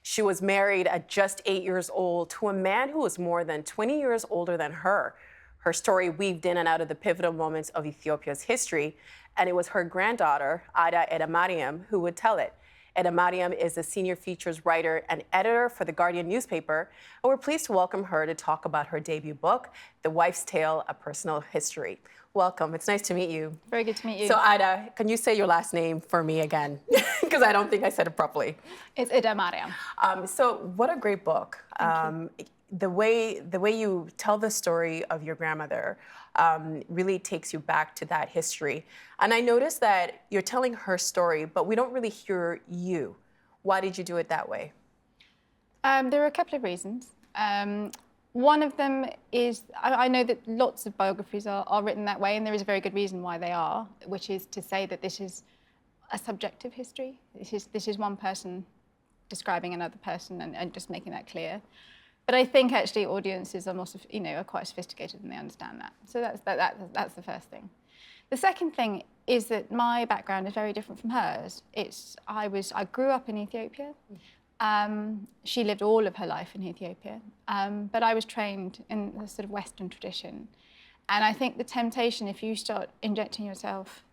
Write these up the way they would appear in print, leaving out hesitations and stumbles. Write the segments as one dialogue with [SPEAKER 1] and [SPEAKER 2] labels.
[SPEAKER 1] She was married at just 8 years old to a man who was more than 20 years older than her. Her story weaved in and out of the pivotal moments of Ethiopia's history, and it was her granddaughter, Aida Edemariam, who would tell it. Edemariam is a senior features writer and editor for The Guardian newspaper, and we're pleased to welcome her to talk about her debut book, The Wife's Tale, A Personal History. Welcome. It's nice to meet you.
[SPEAKER 2] Very good to meet you.
[SPEAKER 1] So, Aida, can you say your last name for me again? Because I don't think I said it properly.
[SPEAKER 2] It's Edemariam.
[SPEAKER 1] So, what a great book.
[SPEAKER 2] Thank you.
[SPEAKER 1] The way you tell the story of your grandmother really takes you back to that history. And I noticed that you're telling her story, but we don't really hear you. Why did you do it that way?
[SPEAKER 2] There are a couple of reasons. One of them is, I know that lots of biographies are written that way, and there is a very good reason why they are, which is to say that this is a subjective history. This is one person describing another person and just making that clear. But I think actually audiences are more, are quite sophisticated and they understand that. So that's the first thing. The second thing is that my background is very different from hers. I grew up in Ethiopia. She lived all of her life in Ethiopia, but I was trained in the sort of Western tradition. And I think the temptation, if you start injecting yourself,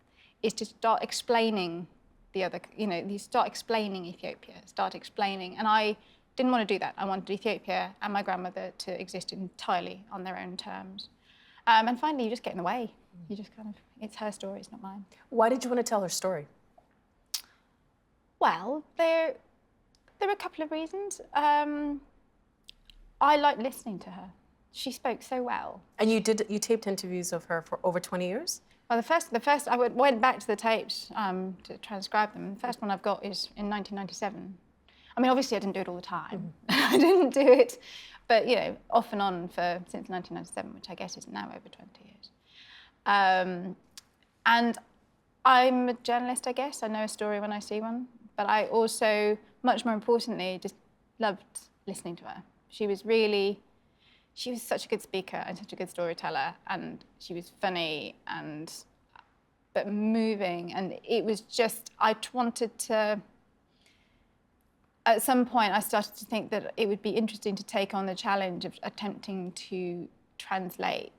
[SPEAKER 2] is to start explaining the other, you start explaining Ethiopia, and I didn't want to do that. I wanted Ethiopia and my grandmother to exist entirely on their own terms. And finally, you just get in the way. You just it's her story, it's not mine.
[SPEAKER 1] Why did you want to tell her story?
[SPEAKER 2] Well, there are a couple of reasons. I liked listening to her. She spoke so well.
[SPEAKER 1] And you taped interviews of her for over 20 years?
[SPEAKER 2] Well, the first I went back to the tapes to transcribe them. The first one I've got is in 1997. I mean, obviously I didn't do it all the time. I didn't do it, but off and on since 1997, which I guess is now over 20 years. And I'm a journalist, I guess. I know a story when I see one, but I also, much more importantly, just loved listening to her. She was such a good speaker and such a good storyteller, and she was funny but moving, and it was just, I wanted to. At some point, I started to think that it would be interesting to take on the challenge of attempting to translate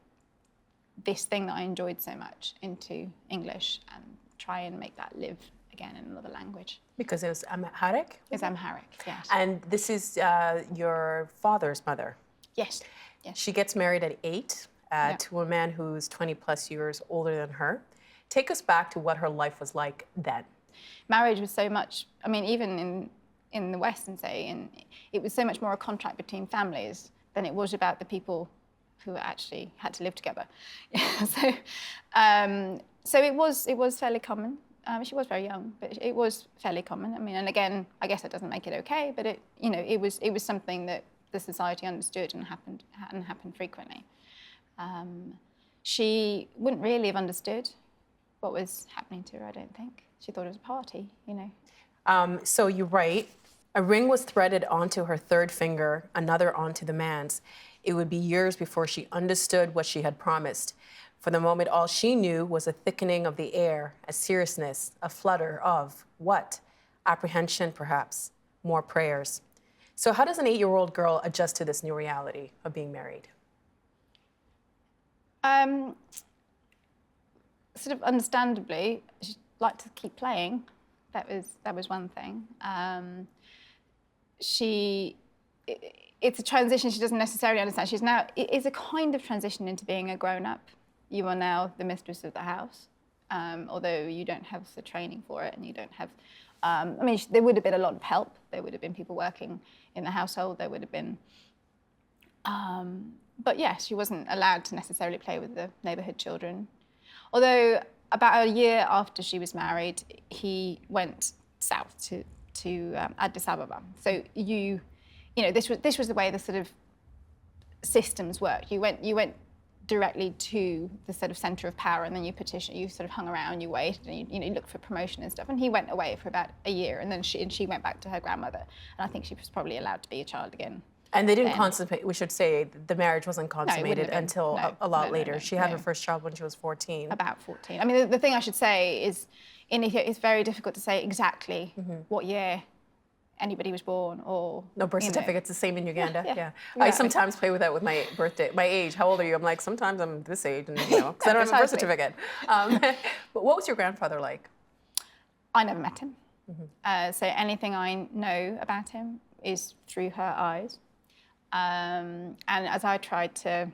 [SPEAKER 2] this thing that I enjoyed so much into English and try and make that live again in another language.
[SPEAKER 1] Because it was Amharic?
[SPEAKER 2] It's Amharic, yes.
[SPEAKER 1] And this is your father's mother?
[SPEAKER 2] Yes.
[SPEAKER 1] She gets married at 8 to a man who's 20 plus years older than her. Take us back to what her life was like then.
[SPEAKER 2] Marriage was so much, I mean, even in the Western it was so much more a contract between families than it was about the people who actually had to live together. So it was fairly common. She was very young, but it was fairly common. I mean, and again, I guess that doesn't make it okay, but it was something that the society understood and happened frequently. She wouldn't really have understood what was happening to her, I don't think. She thought it was a party,
[SPEAKER 1] So you write, a ring was threaded onto her third finger, another onto the man's. It would be years before she understood what she had promised. For the moment, all she knew was a thickening of the air, a seriousness, a flutter of what? Apprehension, perhaps, more prayers. So how does an 8-year-old girl adjust to this new reality of being married?
[SPEAKER 2] Sort of understandably, she'd like to keep playing. That was one thing. It's a transition she doesn't necessarily understand. It is a kind of transition into being a grown-up. You are now the mistress of the house, although you don't have the training for it, and you don't have, there would have been a lot of help. There would have been people working in the household. There would have been, but yes, she wasn't allowed to necessarily play with the neighbourhood children. Although about a year after she was married, he went south to Addis Ababa. So this was the way the sort of systems worked. You went directly to the sort of centre of power, and then you petition. You sort of hung around, you waited, and you looked for promotion and stuff. And he went away for about a year, and then she went back to her grandmother. And I think she was probably allowed to be a child again.
[SPEAKER 1] And they didn't consummate. We should say the marriage wasn't consummated until a lot later. She had her first child when she was 14.
[SPEAKER 2] About 14. I mean, the thing I should say is, in Ethiopia, it's very difficult to say exactly what year anybody was born or
[SPEAKER 1] no birth certificate's the same in Uganda. Yeah.
[SPEAKER 2] Exactly.
[SPEAKER 1] I sometimes play with that with my birthday, my age. How old are you? I'm like, sometimes I'm this age, and because I don't have a birth certificate. But what was your grandfather like?
[SPEAKER 2] I never met him. So anything I know about him is through her eyes. And as I tried to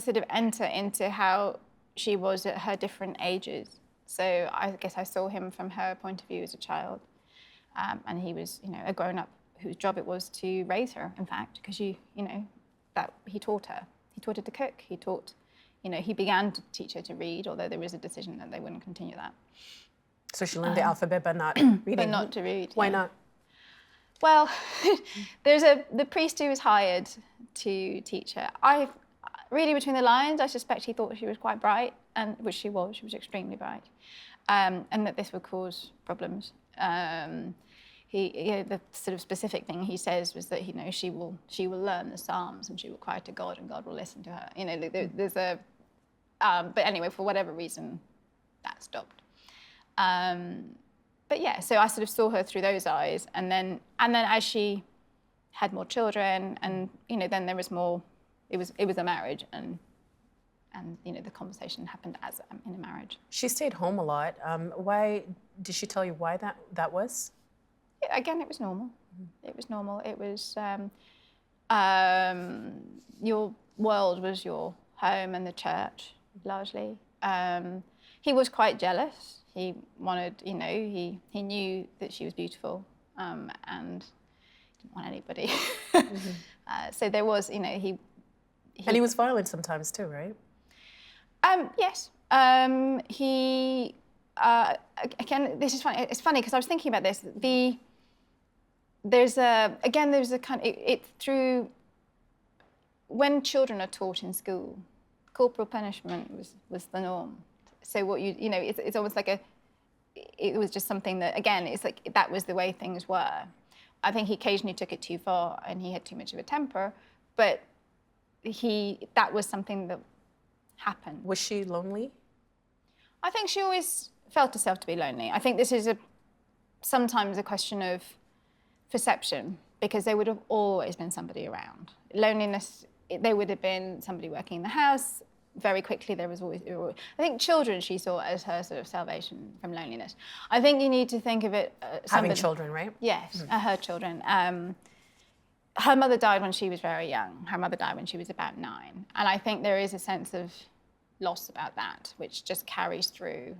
[SPEAKER 2] sort of enter into how she was at her different ages. So I guess I saw him from her point of view as a child. And he was, a grown-up whose job it was to raise her, in fact, because that he taught her. He taught her to cook. He taught, he began to teach her to read, although there was a decision that they wouldn't continue that.
[SPEAKER 1] So she learned the alphabet, but not reading.
[SPEAKER 2] But not to read.
[SPEAKER 1] Why not?
[SPEAKER 2] Well, the priest who was hired to teach her. Reading between the lines, I suspect he thought she was quite bright, and which she was. She was extremely bright, and that this would cause problems. The sort of specific thing he says was that she will learn the Psalms and she will cry to God and God will listen to her. There's a, but anyway, for whatever reason, that stopped. But yeah, so I sort of saw her through those eyes, and then as she had more children, and then there was more. It was a marriage, and the conversation happened as in a marriage.
[SPEAKER 1] She stayed home a lot. Why did she tell you why that was?
[SPEAKER 2] Yeah, again, it was normal. It was normal. It was your world was your home and the church largely. He was quite jealous. He wanted, he knew that she was beautiful, and didn't want anybody. So there was,
[SPEAKER 1] And he was violent sometimes too, right?
[SPEAKER 2] Yes. Again, this is funny. It's funny because I was thinking about this. There's a kind of, through, when children are taught in school, corporal punishment was the norm. So what it's almost like it was just something that, again, it's like that was the way things were. I think he occasionally took it too far and he had too much of a temper, but that was something that happened.
[SPEAKER 1] Was she lonely?
[SPEAKER 2] I think she always felt herself to be lonely. I think this is sometimes a question of perception, because there would have always been somebody around. Loneliness, there would have been somebody working in the house. Very quickly, there was always. I think children she saw as her sort of salvation from loneliness. I think you need to think of it.
[SPEAKER 1] Having children, right?
[SPEAKER 2] Yes, her children. Her mother died when she was very young. Her mother died when she was about 9, and I think there is a sense of loss about that, which just carries through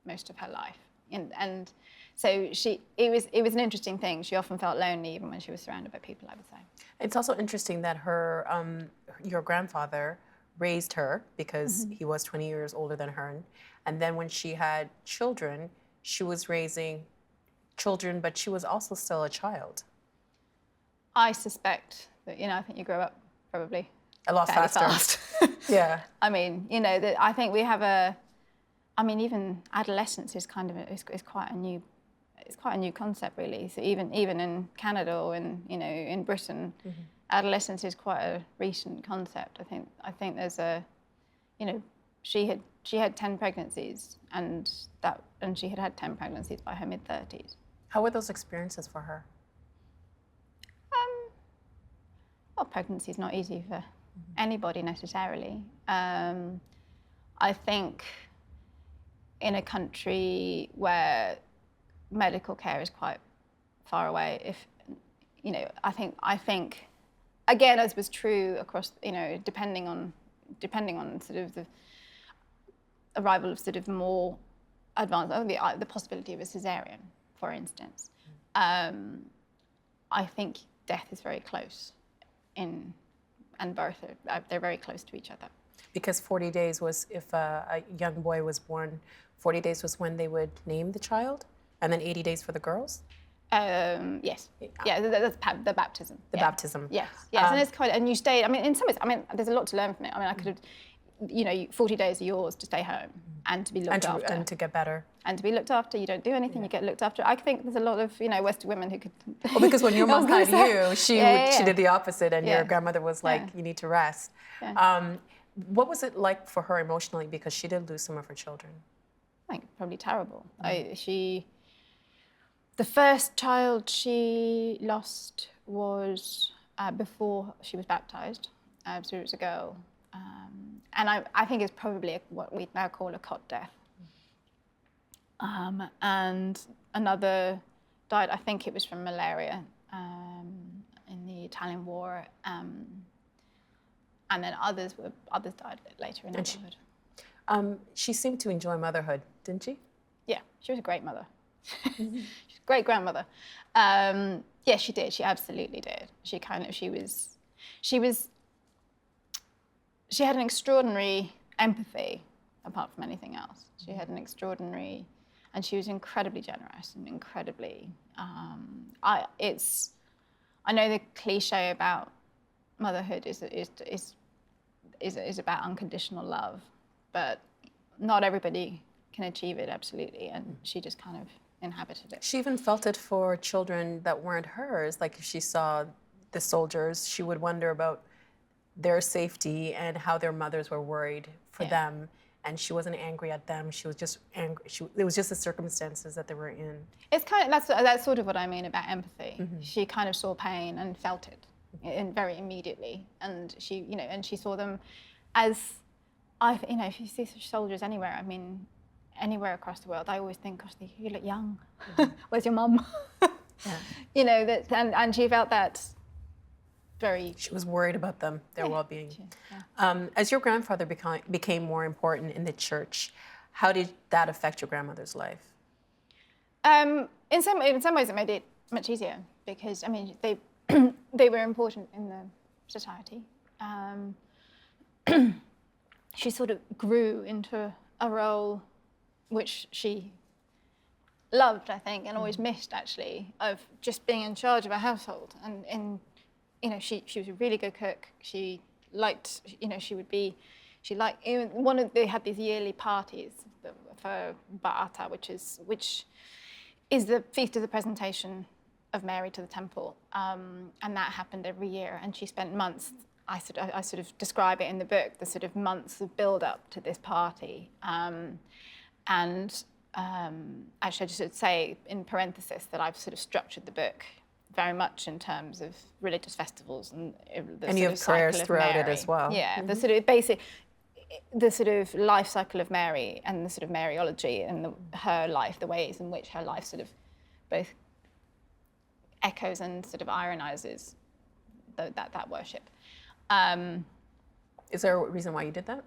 [SPEAKER 2] most of her life. And so it was an interesting thing. She often felt lonely even when she was surrounded by people, I would say.
[SPEAKER 1] It's also interesting that your grandfather raised her because he was 20 years older than her. And then when she had children, she was raising children, but she was also still a child. I
[SPEAKER 2] suspect that, I think you grow up probably
[SPEAKER 1] a lot faster.
[SPEAKER 2] Fast.
[SPEAKER 1] Yeah.
[SPEAKER 2] I mean, that I think we have even adolescence is kind of, is quite a new concept really. So even in Canada or in Britain, adolescence is quite a recent concept. I think there's she had 10 pregnancies and she had 10 pregnancies by her mid-30s.
[SPEAKER 1] How were those experiences for her?
[SPEAKER 2] Well, pregnancy is not easy for anybody necessarily. I think in a country where medical care is quite far away, I think again, as was true across, depending on sort of the arrival of sort of more advanced, the possibility of a cesarean, for instance. I think death is very close and birth, they're very close to each other.
[SPEAKER 1] Because 40 days was, if a young boy was born, 40 days was when they would name the child, and then 80 days for the girls?
[SPEAKER 2] Yes. Yeah, that's the baptism.
[SPEAKER 1] The baptism.
[SPEAKER 2] Yes, yes, and it's and you stay, in some ways, there's a lot to learn from it. I could have, 40 days are yours to stay home and to be looked after.
[SPEAKER 1] And to get better.
[SPEAKER 2] And to be looked after, you don't do anything, you get looked after. I think there's a lot of, Western women who could...
[SPEAKER 1] Well, because when your mom had you, she did the opposite, and your grandmother was like, you need to rest. Yeah. What was it like for her emotionally, because she did lose some of her children?
[SPEAKER 2] I think probably terrible. The first child she lost was before she was baptised, so it was a girl. And I think it's probably what we now call a cot death. And another died, I think it was from malaria in the Italian War. And then others died later in adulthood.
[SPEAKER 1] She seemed to enjoy motherhood, didn't she?
[SPEAKER 2] Yeah, she was a great mother. She's a great grandmother. Yeah, she did. She absolutely did. She had an extraordinary empathy, apart from anything else. She had an extraordinary, and she was incredibly generous and incredibly. I know the cliche about motherhood is about unconditional love, but not everybody can achieve it absolutely, and she just kind of inhabited it.
[SPEAKER 1] She even felt it for children that weren't hers. Like if she saw the soldiers, she would wonder about their safety and how their mothers were worried for them. And she wasn't angry at them. She was just angry. It was just the circumstances that they were in.
[SPEAKER 2] It's kind of that's sort of what I mean about empathy. She kind of saw pain and felt it, and very immediately. And she saw them as if you see such soldiers anywhere. I mean, anywhere across the world, I always think, gosh, you look young. Where's your mum? And she felt that very.
[SPEAKER 1] She was worried about them, their well-being. As your grandfather became more important in the church, how did that affect your grandmother's life?
[SPEAKER 2] In some ways, it made it much easier because they were important in the society. She sort of grew into a role which she loved, I think, and always missed, actually, of just being in charge of a household. And she was a really good cook. She liked, they had these yearly parties for Ba'ata, which is the feast of the presentation of Mary to the temple. And that happened every year. And she spent months, I sort of describe it in the book, the sort of months of build-up to this party. Actually, I just should say in parenthesis that I've sort of structured the book very much in terms of religious festivals and
[SPEAKER 1] you have prayers throughout it as well.
[SPEAKER 2] Yeah, the sort of basic, the sort of life cycle of Mary and the sort of Mariology and her life, the ways in which her life sort of both echoes and sort of ironizes that worship.
[SPEAKER 1] Is there a reason why you did that?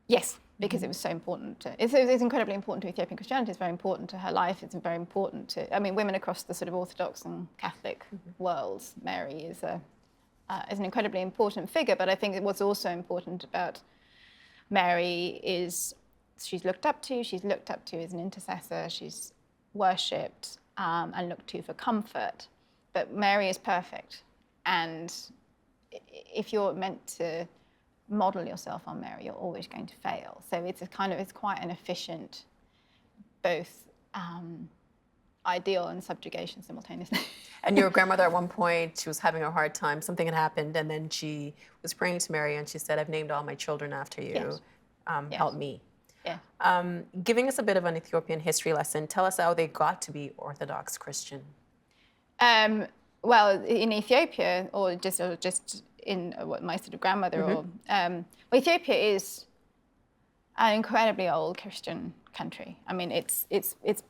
[SPEAKER 2] Yes, because it was so important. It's incredibly important to Ethiopian Christianity. It's very important to her life. It's very important to, women across the sort of Orthodox and Catholic worlds. Mary is an incredibly important figure, but I think what's also important about Mary is she's looked up to as an intercessor. She's worshipped and looked to for comfort. But Mary is perfect, and if you're meant to model yourself on Mary, you're always going to fail. So it's quite an efficient, both ideal and subjugation simultaneously.
[SPEAKER 1] And your grandmother at one point, she was having a hard time, something had happened, and then she was praying to Mary and she said, I've named all my children after you,
[SPEAKER 2] Yes.
[SPEAKER 1] Help me.
[SPEAKER 2] Yeah.
[SPEAKER 1] Giving us a bit of an Ethiopian history lesson, tell us how they got to be Orthodox Christian.
[SPEAKER 2] Well, in Ethiopia, or just in what my sort of grandmother, Ethiopia is an incredibly old Christian country. I mean, it's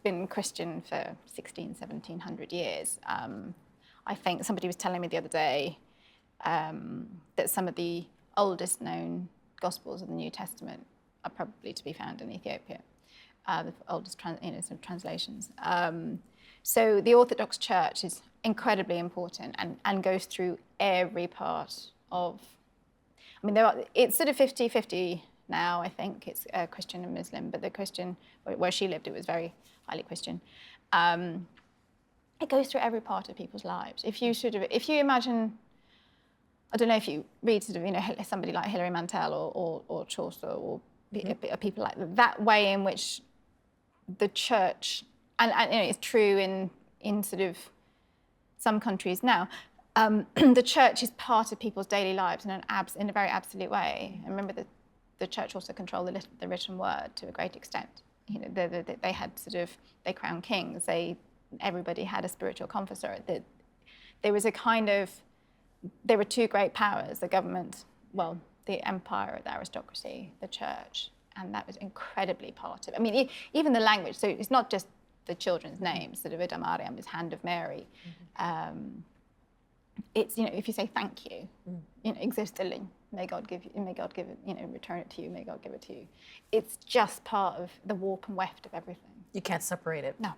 [SPEAKER 2] been Christian for 1700 years. I think somebody was telling me the other day that some of the oldest known Gospels of the New Testament are probably to be found in Ethiopia, the oldest sort of translations. So the Orthodox Church is incredibly important and goes through every part of, it's sort of 50-50 now, I think. It's Christian and Muslim, but the Christian, where she lived, it was very highly Christian. It goes through every part of people's lives. If you imagine, I don't know if you read somebody like Hilary Mantel or Chaucer or people like that way in which the church, and it's true in sort of some countries now, the church is part of people's daily lives in a very absolute way. And remember that the church also controlled the written word to a great extent you know, they had they crowned kings. Everybody had a spiritual confessor. There was a kind of, there were two great powers: the government, well, the empire, the aristocracy, the church, and that was incredibly part of it. I mean, even the language. So it's not just the children's names. Sort of Aida Edemariam is Hand of Mary. It's, you know, if you say thank you, you know, existilling, may God give it, you know, return it to you, may God give it to you. It's just part of the warp and weft of everything.
[SPEAKER 1] You can't separate it.
[SPEAKER 2] No.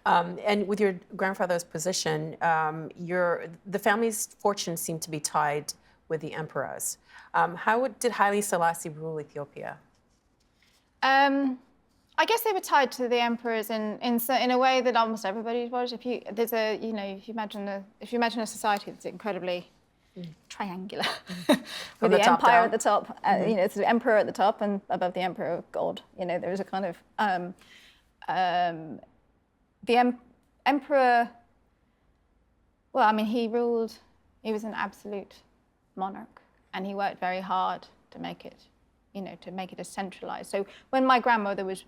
[SPEAKER 1] And with your grandfather's position, the family's fortune seemed to be tied with the emperors. How did Haile Selassie rule Ethiopia?
[SPEAKER 2] I guess they were tied to the emperors in a way that almost everybody was. If you imagine a society that's incredibly triangular, with the empire at the top, you know, it's the emperor at the top, and above the emperor, God. You know, there's a kind of emperor. Well, I mean, he ruled. He was an absolute monarch, and he worked very hard to make it, you know, to make it as centralized. So when my grandmother was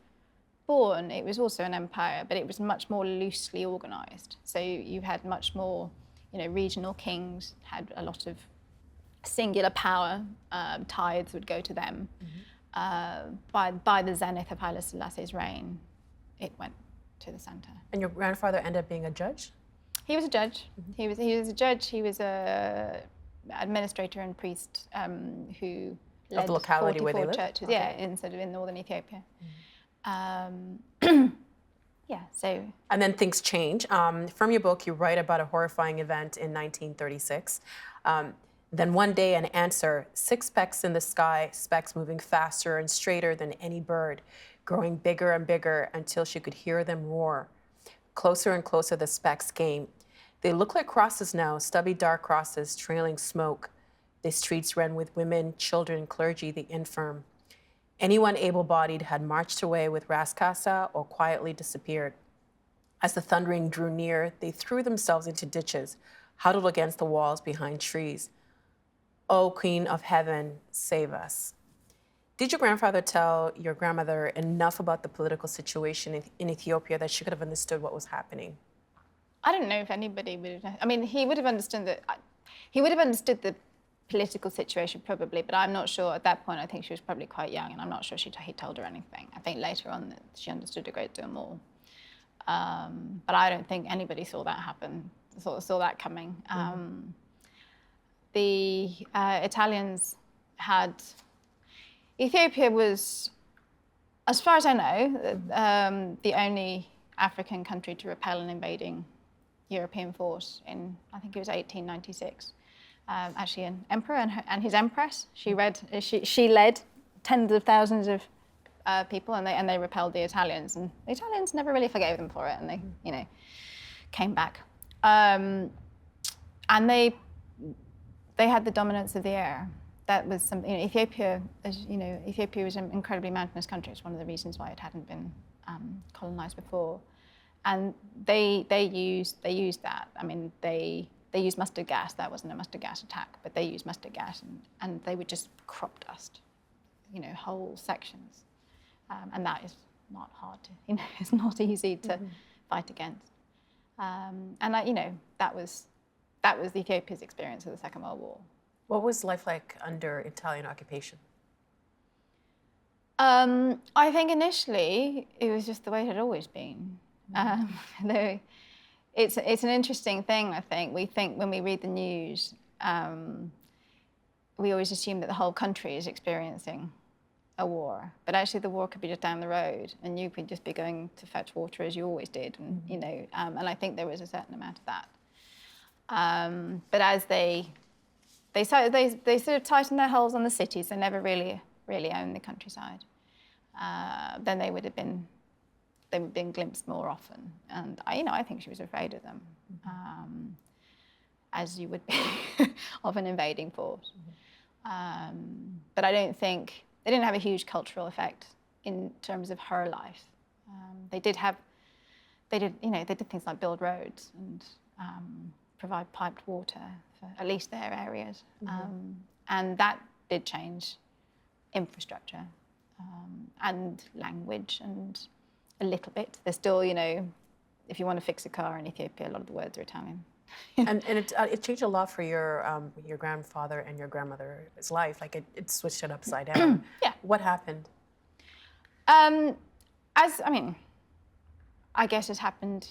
[SPEAKER 2] born, it was also an empire, but it was much more loosely organized. So you had much more, you know, regional kings had a lot of singular power. Tithes would go to them. By the zenith of Haile Selassie's reign, it went to the center. And
[SPEAKER 1] your grandfather ended up being a judge?
[SPEAKER 2] He was a judge. He was a judge. He was a administrator and priest who led
[SPEAKER 1] of the locality
[SPEAKER 2] 44
[SPEAKER 1] where they live?
[SPEAKER 2] churches. Okay. Yeah, in northern Ethiopia. Yeah, so.
[SPEAKER 1] And then things change. From your book, you write about a horrifying event in 1936. Then one day an answer, 6 specks in the sky, specks moving faster and straighter than any bird, growing bigger and bigger until she could hear them roar. Closer and closer the specks came. They look like crosses now, stubby dark crosses trailing smoke. The streets ran with women, children, clergy, the infirm. Anyone able-bodied had marched away with Raskasa or quietly disappeared. As the thundering drew near, they threw themselves into ditches, huddled against the walls behind trees. "O Queen of Heaven, save us." Did your grandfather tell your grandmother enough about the political situation in Ethiopia that she could have understood what was happening?
[SPEAKER 2] I don't know if anybody would have. I mean, he would have understood that. He would have understood the political situation probably, but I'm not sure at that point. I think she was probably quite young, and I'm not sure he told her anything. I think later on that she understood a great deal more. But I don't think anybody saw that happen, saw that coming. The Italians had. Ethiopia was, as far as I know, the only African country to repel an invading European force in, I think it was 1896. Actually, an emperor and his empress. She led tens of thousands of people, and they repelled the Italians. And the Italians never really forgave them for it, and they, you know, came back. And they had the dominance of the air. That was something. You know, Ethiopia, as you know, Ethiopia was an incredibly mountainous country. It's one of the reasons why it hadn't been colonized before. And they used that. I mean, they used mustard gas. That wasn't a mustard gas attack, but they used mustard gas, and they would just crop dust, you know, whole sections. And that is not hard to, you know, it's not easy to fight against. And you know, that was Ethiopia's experience of the Second World War.
[SPEAKER 1] What was life like under Italian occupation?
[SPEAKER 2] I think initially it was just the way it had always been. It's an interesting thing, I think. We think when we read the news, we always assume that the whole country is experiencing a war. But actually the war could be just down the road, and you could just be going to fetch water as you always did. And, you know, and I think there was a certain amount of that. But as they sort of tightened their holds on the cities, they never really owned the countryside. Then they would have been glimpsed more often, and I think she was afraid of them, as you would be of an invading force. But I don't think they didn't have a huge cultural effect in terms of her life. They did things like build roads and provide piped water for at least their areas, and that did change infrastructure and language, and a little bit. There's still, you know, if you want to fix a car in Ethiopia, a lot of the words are Italian.
[SPEAKER 1] And it changed a lot for your grandfather and your grandmother's life. Like it switched it upside down.
[SPEAKER 2] Yeah.
[SPEAKER 1] What happened?
[SPEAKER 2] I guess it happened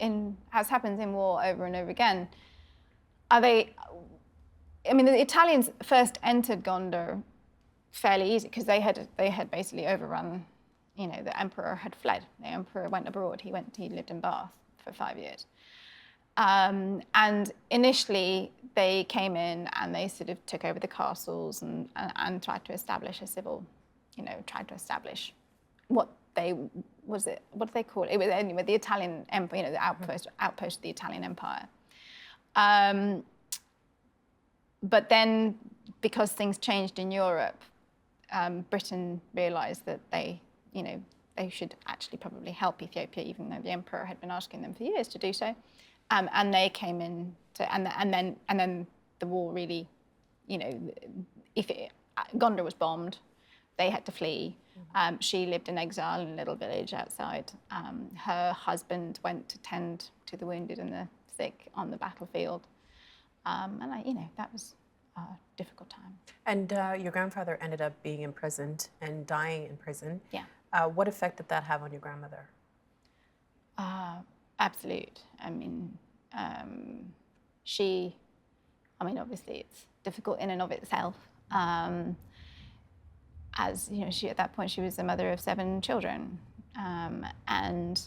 [SPEAKER 2] as happens in war over and over again. The Italians first entered Gondar fairly easy because they had basically overrun. You know, the emperor had fled. The emperor went abroad. He lived in Bath for 5 years. And initially they came in and they sort of took over the castles and tried to establish a civil, you know, tried to establish what did they call it? It was anyway the Italian empire, you know, the outpost of the Italian Empire. But then, because things changed in Europe, Britain realised that they should actually probably help Ethiopia, even though the emperor had been asking them for years to do so. And they came in and then the war really, you know, Gondar was bombed, they had to flee. She lived in exile in a little village outside. Her husband went to tend to the wounded and the sick on the battlefield. That was a difficult time. And
[SPEAKER 1] your grandfather ended up being imprisoned and dying in prison.
[SPEAKER 2] Yeah.
[SPEAKER 1] What effect did that have on your grandmother?
[SPEAKER 2] Absolute. Obviously it's difficult in and of itself. As you know, at that point she was the mother of 7 children, and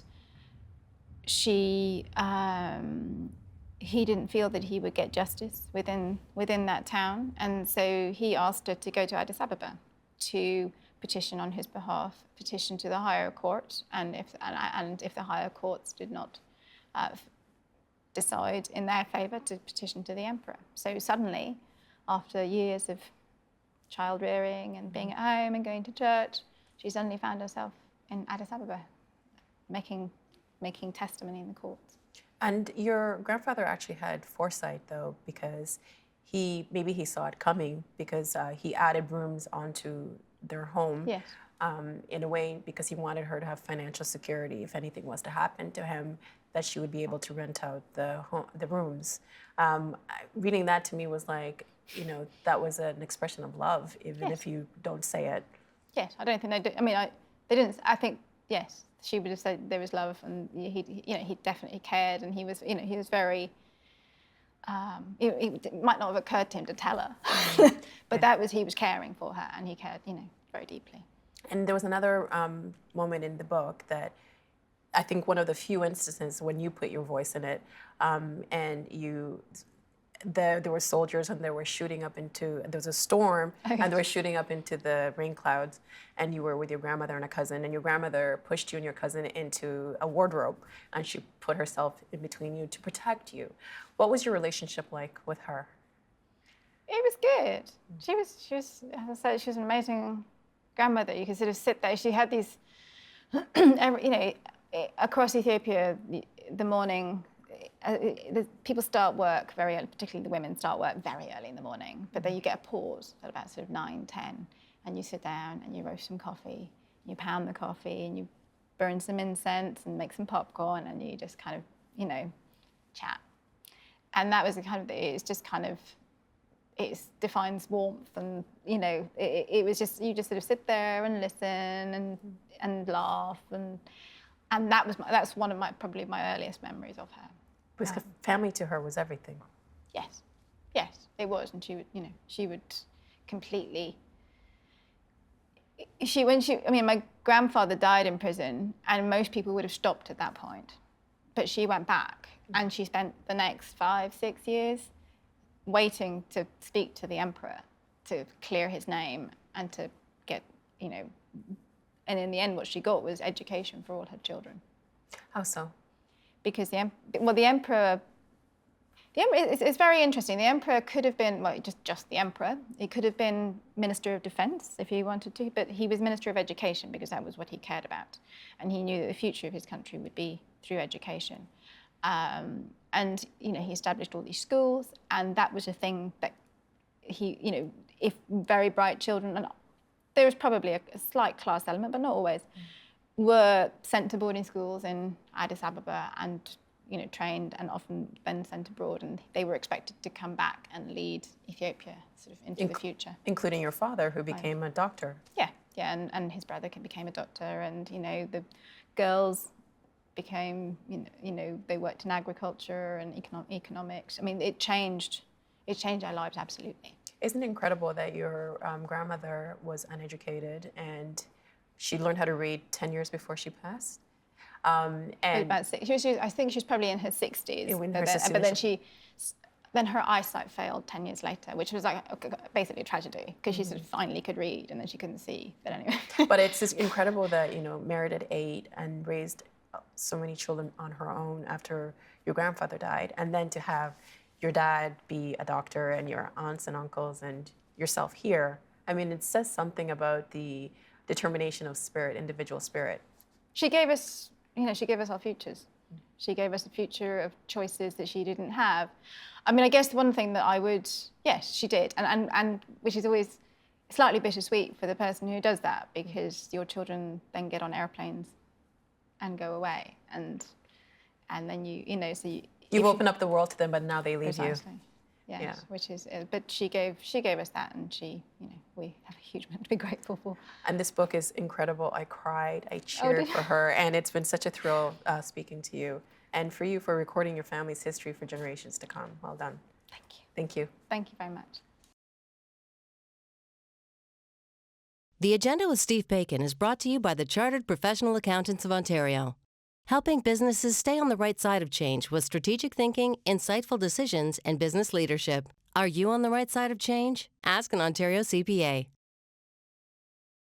[SPEAKER 2] he didn't feel that he would get justice within that town, and so he asked her to go to Addis Ababa to petition on his behalf, petition to the higher court, and if the higher courts did not decide in their favour, to petition to the emperor. So suddenly, after years of child rearing and being at home and going to church, she suddenly found herself in Addis Ababa, making testimony in the courts.
[SPEAKER 1] And your grandfather actually had foresight, though, because he saw it coming, because he added rooms onto their home.
[SPEAKER 2] Yes.
[SPEAKER 1] In a way, because he wanted her to have financial security if anything was to happen to him, that she would be able to rent out the rooms. Reading that to me was like, you know, that was an expression of love, even if you don't say it.
[SPEAKER 2] Yes, I don't think they did. They didn't. I think yes, she would have said there was love, and he definitely cared, and he was very. It might not have occurred to him to tell her, but he was caring for her, and he cared, very deeply.
[SPEAKER 1] And there was another moment in the book that I think one of the few instances when you put your voice in it, and there were soldiers and there was a storm, and they were shooting up into the rain clouds, and you were with your grandmother and a cousin, and your grandmother pushed you and your cousin into a wardrobe, and she put herself in between you to protect you. What was your relationship like with her?
[SPEAKER 2] It was good. She was, as I said, she was an amazing grandmother. You could sort of sit there. She had these, across Ethiopia, the morning, people start work very early, particularly the women start work very early in the morning, but then you get a pause at about sort of 9, 10, and you sit down and you roast some coffee, you pound the coffee and you burn some incense and make some popcorn, and you just kind of, chat. And that was it defines warmth, and it was just, you just sort of sit there and listen and laugh, and that's one of probably my earliest memories of her.
[SPEAKER 1] Because family to her was everything.
[SPEAKER 2] Yes, it was, and she would completely. My grandfather died in prison, and most people would have stopped at that point, but she went back, and she spent the next 5, 6 years waiting to speak to the emperor, to clear his name, and to get, and in the end what she got was education for all her children.
[SPEAKER 1] How so?
[SPEAKER 2] Because the emperor, it's very interesting. The emperor could have been, just the emperor. He could have been Minister of Defense if he wanted to, but he was Minister of Education because that was what he cared about. And he knew that the future of his country would be through education. And he established all these schools, and that was a thing that if very bright children, and there was probably a slight class element, but not always, were sent to boarding schools in Addis Ababa and, trained and often then sent abroad, and they were expected to come back and lead Ethiopia sort of into the future.
[SPEAKER 1] Including your father, who became a doctor.
[SPEAKER 2] Yeah, and his brother became a doctor, and, the girls became, they worked in agriculture and economics. I mean, it changed our lives, absolutely.
[SPEAKER 1] Isn't it incredible that your grandmother was uneducated and she learned how to read 10 years before she passed? And
[SPEAKER 2] about I think she was probably in her 60s.
[SPEAKER 1] But
[SPEAKER 2] then her eyesight failed 10 years later, which was like basically a tragedy, because she sort of finally could read and then she couldn't see. But anyway.
[SPEAKER 1] But it's just incredible that, married at 8 and raised so many children on her own after your grandfather died, and then to have your dad be a doctor and your aunts and uncles and yourself here. I mean, it says something about the determination of spirit, individual spirit.
[SPEAKER 2] She gave us, she gave us our futures. She gave us a future of choices that she didn't have. I mean, I guess one thing that yes, she did, and which is always slightly bittersweet for the person who does that, because your children then get on airplanes and go away, and then you've
[SPEAKER 1] opened up the world to them, but now they leave
[SPEAKER 2] precisely.
[SPEAKER 1] you.
[SPEAKER 2] Yes,
[SPEAKER 1] Yeah.
[SPEAKER 2] which is, but she gave us that, and we have a huge amount to be grateful for.
[SPEAKER 1] And this book is incredible. I cried, I cheered for her, and it's been such a thrill speaking to you, and for you for recording your family's history for generations to come. Well done.
[SPEAKER 2] Thank you.
[SPEAKER 1] Thank you.
[SPEAKER 2] Thank you very much.
[SPEAKER 3] The Agenda with Steve Bacon is brought to you by the Chartered Professional Accountants of Ontario, helping businesses stay on the right side of change with strategic thinking, insightful decisions, and business leadership. Are you on the right side of change? Ask an Ontario CPA.